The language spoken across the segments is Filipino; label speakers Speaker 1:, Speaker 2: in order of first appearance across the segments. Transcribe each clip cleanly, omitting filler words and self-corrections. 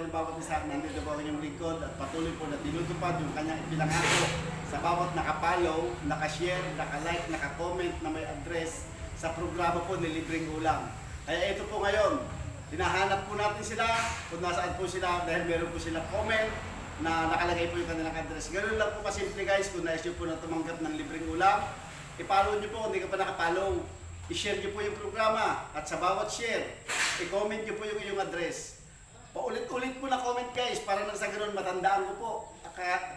Speaker 1: ng bawat isa, nandito po ang inyong lingkod at patuloy po na tinutupad yung kanyang ipinangako sa bawat nakapollow, nakashare, nakalike, nakakomment na may address sa programa po ni Libreng Ulam. Kaya ito po ngayon, hinahanap po natin sila kung nasaan po sila dahil meron po silang comment na nakalagay po yung kanilang address. Ganun lang po kasimple guys, kung nais nyo po na tumanggap ng Libreng Ulam, i-follow nyo po kung hindi ka pa nakapollow. I-share nyo po yung programa at sa bawat share, i-comment nyo po yung iyong address. Paulit-ulit po na comment guys para nang sa ganun matandaan ko po.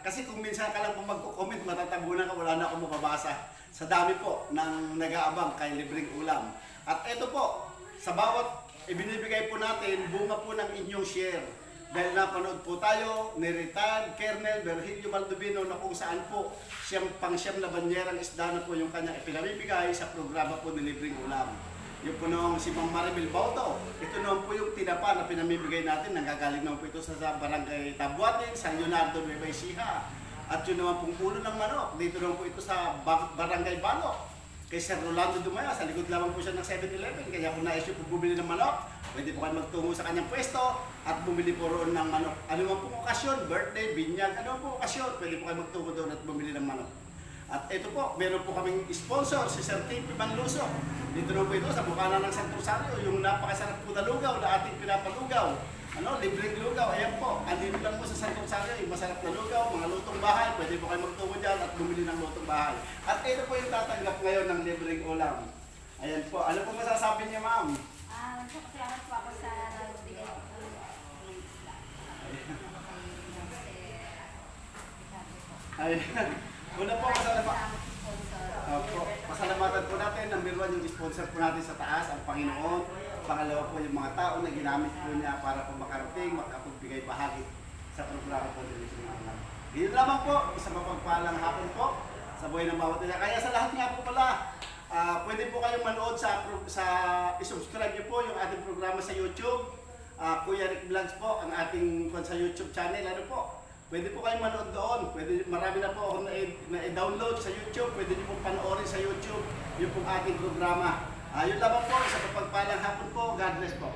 Speaker 1: Kasi kung minsan ka lang po magko-comment, matatabunan ka, wala na akong mababasa. Sa dami po ng nag-aabang kay Libreng Ulam. At ito po, sa bawat ibinibigay po natin, bunga po ng inyong share. Dahil napanood po tayo ni retired Colonel Virgilio Maldovino na kung saan po siyang pang-siyam na banyerang isda na po yung kanyang ipinamibigay sa programa po ni Libreng Ulam. Yung po nung si Mang Maribel Bauto, ito naman po yung tinapa na pinamimigay natin, nanggagaling naman po ito sa Barangay Tabuatin, San Leonardo, Nueva Ecija. At yun naman pong ulo ng manok, dito naman po ito sa Barangay Balok. Kay Sir Rolando Dumaya, sa likod lamang po siya ng 7-Eleven, kaya kung nais po bumili ng manok, pwede po kayo magtungo sa kanyang pwesto at bumili po roon ng manok. Ano man pong okasyon, birthday, binyag, ano man pong okasyon, pwede po kayo magtungo doon at bumili ng manok. At ito po, meron po kaming sponsor, si Sir T.P. Manluso. Dito naman po ito sa bukana ng San Rosario, yung napakasarap po na lugaw na ating pinapalugaw. Libreng lugaw, ayan po. Andito lang po sa San Rosario, yung masarap na lugaw, mga lutong bahay, pwede po kayo magtungo dyan at bumili ng lutong bahay. At ito po yung tatanggap ngayon ng Libreng Ulam. Ayan po, ano po masasabi niya ma'am?
Speaker 2: Salamat po ako sa nagbigay ko po ng isla.
Speaker 1: Ayan. Una po, pasalamatan po natin. Number 1 yung sponsor po natin sa taas, ang Panginoon. Pangalawa po yung mga tao na ginamit po niya para po makarating, makapagbigay bahagi sa programa po ng Libreng Ulam. Ganyan lamang po, isang mapagpalang hapon po sa buhay ng bawat isa. Kaya sa lahat nga po pala, pwede po kayong manood i-subscribe niyo po yung ating programa sa YouTube. Kuya Rick Vlogs po, ang ating sa YouTube channel. Ano po? Pwede po kayong manood doon. Marami na po ako na-download sa YouTube. Pwede niyo pong panoorin sa YouTube yung pong ating programa. Yun lamang po, sa kapagpalang hapon po. God bless po.